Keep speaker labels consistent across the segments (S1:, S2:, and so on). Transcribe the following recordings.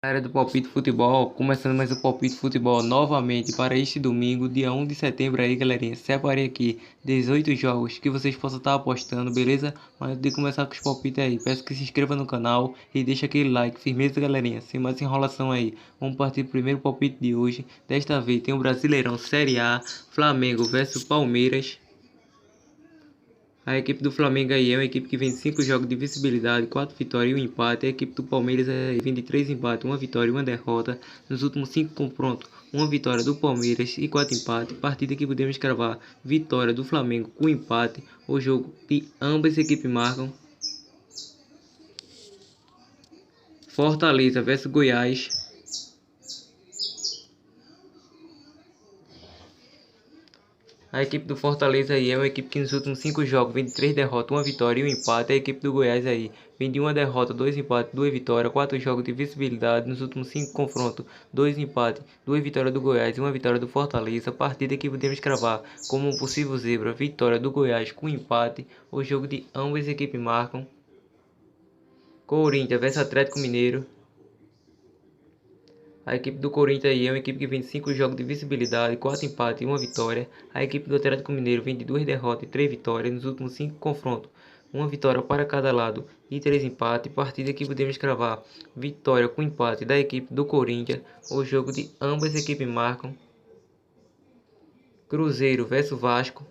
S1: Área do Palpite Futebol, começando mais o Palpite Futebol novamente para este domingo, dia 1 de setembro aí, galerinha. Separei aqui 18 jogos que vocês possam estar apostando, beleza? Mas antes de começar com os palpites aí, peço que se inscreva no canal e deixe aquele like, firmeza, galerinha. Sem mais enrolação aí, vamos partir pro primeiro palpite de hoje. Desta vez tem o Brasileirão Série A, Flamengo versus Palmeiras. A equipe do Flamengo aí é uma equipe que vem de 5 jogos de visibilidade, 4 vitórias e 1 empate. A equipe do Palmeiras vem de 3 empates, 1 vitória e 1 derrota. Nos últimos 5 confrontos, 1 vitória do Palmeiras e 4 empates. Partida que podemos cravar, vitória do Flamengo com empate. O jogo de ambas equipes marcam. Fortaleza versus Goiás. A equipe do Fortaleza aí é uma equipe que nos últimos 5 jogos vem de 3 derrotas, 1 vitória e 1 empate. A equipe do Goiás aí vem de 1 derrota, 2 empates, 2 vitórias, 4 jogos de visibilidade. Nos últimos 5 confrontos, 2 empates, 2 vitórias do Goiás e 1 vitória do Fortaleza. Partida que podemos cravar como um possível zebra, vitória do Goiás com empate. O jogo de ambas equipes marcam. Corinthians versus Atlético Mineiro. A equipe do Corinthians aí é uma equipe que vem de 5 jogos de visibilidade, 4 empates e 1 vitória. A equipe do Atlético Mineiro vem de 2 derrotas e 3 vitórias nos últimos 5 confrontos. 1 vitória para cada lado e 3 empates. Partida que podemos cravar vitória com empate da equipe do Corinthians. O jogo de ambas equipes marcam. Cruzeiro versus Vasco.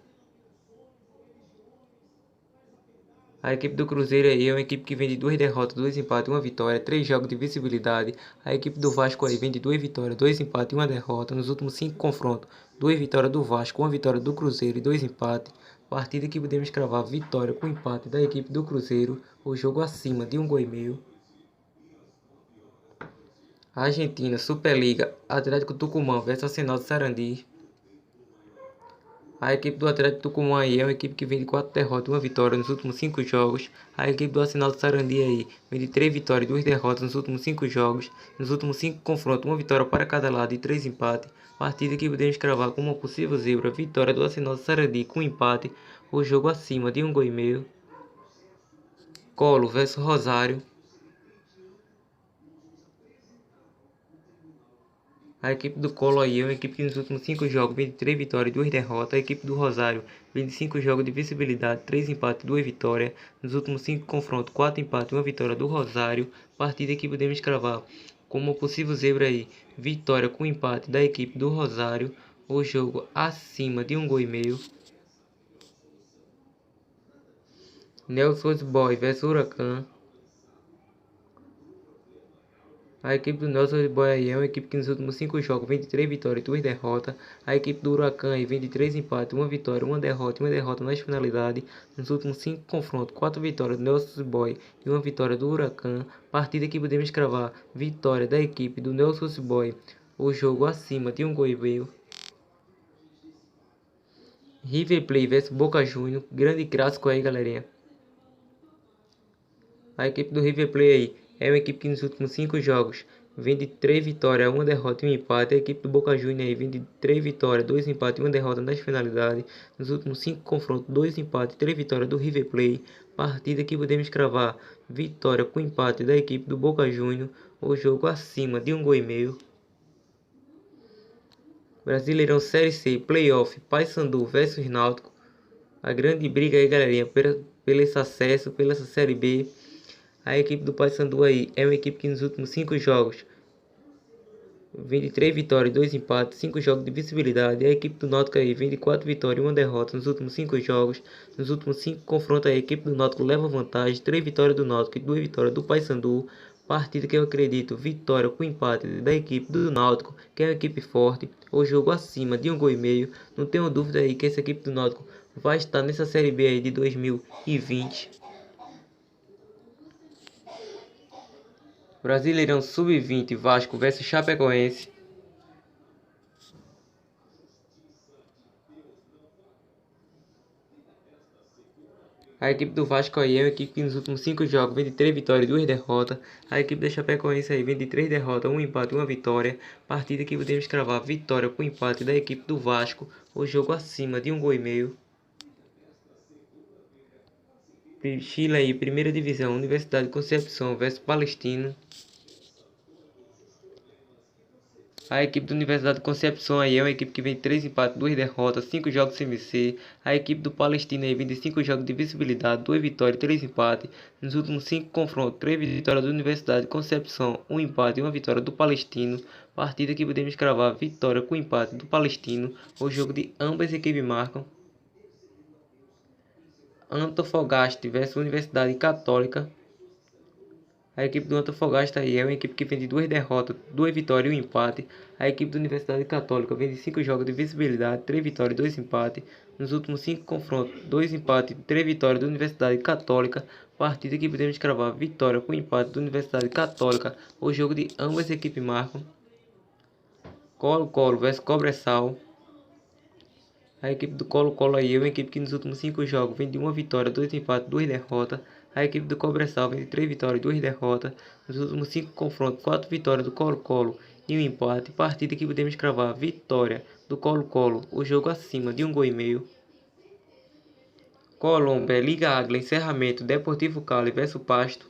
S1: A equipe do Cruzeiro aí é uma equipe que vem de 2 derrotas, 2 empates, 1 vitória, 3 jogos de visibilidade. A equipe do Vasco aí vem de 2 vitórias, 2 empates e 1 derrota nos últimos 5 confrontos. 2 vitórias do Vasco, 1 vitória do Cruzeiro e 2 empates. Partida que podemos cravar vitória com empate da equipe do Cruzeiro. O jogo acima de 1,5 gols. Argentina, Superliga, Atlético Tucumã versus Arsenal de Sarandi. A equipe do Atlético Tucumã aí é uma equipe que vem de 4 derrotas e 1 vitória nos últimos 5 jogos. A equipe do Arsenal de Sarandi aí vem de 3 vitórias e 2 derrotas nos últimos 5 jogos. Nos últimos 5 confrontos, 1 vitória para cada lado e 3 empates. Partida que podemos cravar como uma possível zebra, vitória do Arsenal de Sarandi com empate. O jogo acima de 1,5 gols. Colo versus Rosário. A equipe do Colo aí é uma equipe que nos últimos 5 jogos vem de 3 vitórias e 2 derrotas. A equipe do Rosário vem de 5 jogos de visibilidade, 3 empates e 2 vitórias. Nos últimos 5 confrontos, 4 empates e 1 vitória do Rosário. Partida que podemos cravar como possível zebra aí, vitória com empate da equipe do Rosário. O jogo acima de 1,5 gols. Newell's Boys versus Huracan. A equipe do Newell's Old Boys aí é uma equipe que nos últimos 5 jogos vem de 3 vitórias e 2 derrotas. A equipe do Huracan aí vem de 3 empates, 1 vitória, 1 derrota e 1 derrota nas finalidades. Nos últimos 5 confrontos, 4 vitórias do Newell's Old Boys e 1 vitória do Huracan. Partida que podemos cravar vitória da equipe do Newell's Old Boys. O jogo acima de 1,5 gols. River Plate vs Boca Juniors. Grande clássico aí, galerinha. A equipe do River Plate aí é uma equipe que nos últimos 5 jogos vem de 3 vitórias, 1 derrota e 1 empate. A equipe do Boca Juniors aí vem de 3 vitórias, 2 empates e 1 derrota nas finalidades. Nos últimos 5 confrontos, 2 empates e 3 vitórias do River Plate. Partida que podemos cravar vitória com empate da equipe do Boca Juniors. O jogo acima de 1,5 gols. Brasileirão Série C, Playoff, Paysandu versus Náutico. A grande briga aí, galerinha, pelo esse acesso, pela essa Série B. A equipe do Paysandu aí é uma equipe que nos últimos 5 jogos vem de 3 vitórias, 2 empates, 5 jogos de visibilidade. A equipe do Náutico aí vem de 4 vitórias e 1 derrota nos últimos 5 jogos. Nos últimos 5 confrontos a equipe do Náutico leva vantagem, 3 vitórias do Náutico e 2 vitórias do Paysandu. Partida que eu acredito, vitória com empate da equipe do Náutico, que é uma equipe forte. O jogo acima de 1,5 gols. Não tenho dúvida aí que essa equipe do Náutico vai estar nessa Série B aí de 2020. Brasileirão Sub-20, Vasco versus Chapecoense. A equipe do Vasco aí é uma equipe que nos últimos 5 jogos vem de 3 vitórias e 2 derrotas. A equipe da Chapecoense aí vem de 3 derrotas, 1 empate e 1 vitória. Partida que podemos cravar vitória com empate da equipe do Vasco. O jogo acima de 1,5 gols. Chile aí, primeira divisão, Universidade de Concepção versus Palestino. A equipe da Universidade de Concepção aí é uma equipe que vem de 3 empates, 2 derrotas, 5 jogos sem vencer. A equipe do Palestino aí vem de 5 jogos de visibilidade, 2 vitórias e 3 empates. Nos últimos 5 confrontos, 3 vitórias da Universidade de Concepção, 1 empate e 1 vitória do Palestino. Partida que podemos cravar vitória com empate do Palestino. O jogo de ambas as equipes marcam. Antofagasta versus Universidade Católica. A equipe do Antofagasta aí é uma equipe que vem de 2 derrotas, 2 vitórias e 1 empate. A equipe da Universidade Católica vem de 5 jogos de visibilidade, 3 vitórias e 2 empates. Nos últimos 5 confrontos, 2 empates e 3 vitórias da Universidade Católica. Partida que podemos cravar vitória com empate da Universidade Católica. O jogo de ambas as equipes marcam. Colo-Colo versus Cobressal. A equipe do Colo-Colo aí é uma equipe que nos últimos 5 jogos vem de 1 vitória, 2 empates, 2 derrotas. A equipe do Cobressal vem de 3 vitórias e 2 derrotas. Nos últimos 5 confrontos, 4 vitórias do Colo-Colo e 1 empate. Partida que podemos cravar vitória do Colo-Colo. O jogo acima de 1 gol e meio. Colômbia, Liga Águila, encerramento, Deportivo Cali versus Pasto.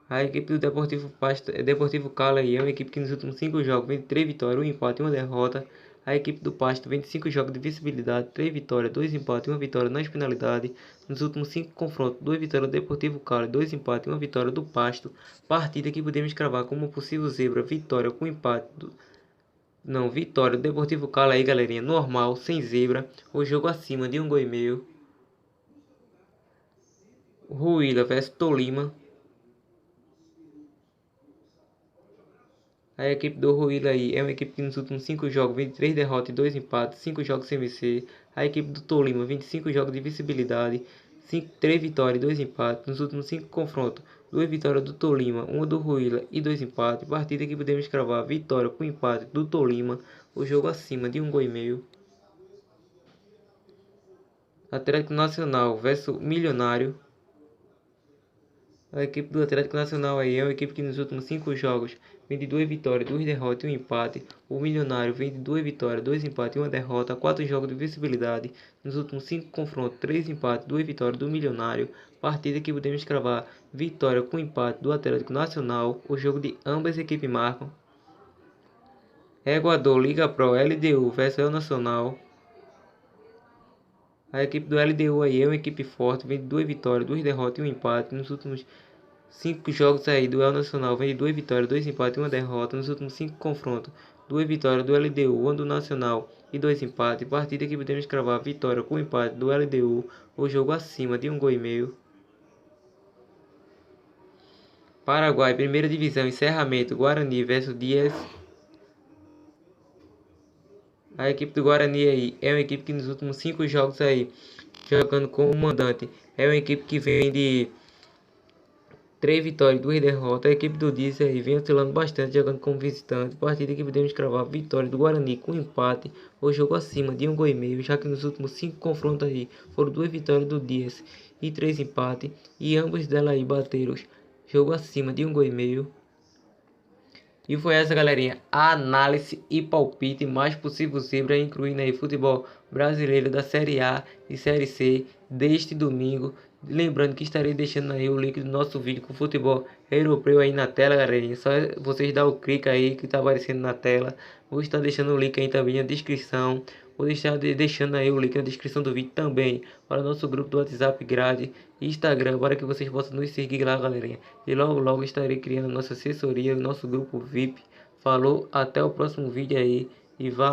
S1: A equipe do Deportivo Cali aí é uma equipe que nos últimos 5 jogos vem de 3 vitórias, 1 empate e 1 derrota. A equipe do Pasto vem de 5 jogos de visibilidade, 3 vitórias, 2 empates e 1 vitória nas penalidades. Nos últimos 5 confrontos, 2 vitórias do Deportivo Cali, 2 empates e 1 vitória do Pasto. Partida que podemos cravar como possível zebra, vitória com empate vitória do Deportivo Cali aí, galerinha, normal, sem zebra. O jogo acima de 1 gol e meio. Huila versus Tolima. A equipe do Huila aí é uma equipe que nos últimos 5 jogos vem de 3 derrotas e 2 empates, 5 jogos sem vencer. A equipe do Tolima vem de 5 jogos de visibilidade, 3 vitórias e 2 empates. Nos últimos 5 confrontos, 2 vitórias do Tolima, 1 do Huila e 2 empates. Partida que podemos cravar vitória com empate do Tolima. O jogo acima de 1 gol e meio. Atlético Nacional versus Milionário. A equipe do Atlético Nacional aí é uma equipe que nos últimos 5 jogos vem de 2 vitórias, 2 derrotas e 1 empate. O Milionário vem de 2 vitórias, 2 empates e 1 derrota, 4 jogos de visibilidade. Nos últimos 5 confrontos, 3 empates, 2 vitórias do Milionário. Partida que podemos cravar vitória com empate do Atlético Nacional. O jogo de ambas as equipes marcam. Equador, Liga Pro, LDU versus El Nacional. A equipe do LDU aí é uma equipe forte, vem de 2 vitórias, 2 derrotas e 1 empate. Nos últimos 5 jogos aí do El Nacional vem de 2 vitórias, 2 empates e 1 derrota. Nos últimos 5 confrontos, 2 vitórias do LDU, 1 do Nacional e 2 empates. Partida que podemos cravar vitória com empate do LDU. O jogo acima de 1 gol e meio. Paraguai, primeira divisão, encerramento, Guarani versus Dias. A equipe do Guarani aí é uma equipe que nos últimos 5 jogos aí, jogando como mandante, é uma equipe que vem de 3 vitórias e 2 derrotas. A equipe do Dias aí vem oscilando bastante, jogando como visitante. Partida que podemos cravar vitória do Guarani com empate. O jogo acima de 1 gol e meio, já que nos últimos 5 confrontos aí foram 2 vitórias do Dias e 3 empates. E ambos delas aí bateram. Jogo acima de 1 gol e meio. E foi essa, galerinha, a análise e palpite mais possível zebra, incluindo aí futebol brasileiro da Série A e Série C deste domingo. Lembrando que estarei deixando aí o link do nosso vídeo com futebol europeu aí na tela, galerinha. Só vocês dar o clique aí que está aparecendo na tela. Vou estar deixando o link aí também na descrição. Vou deixar deixando aí o link na descrição do vídeo também para o nosso grupo do WhatsApp grade e Instagram, para que vocês possam nos seguir lá, galerinha. E logo estarei criando nossa assessoria, nosso grupo VIP. Falou, até o próximo vídeo aí e vá.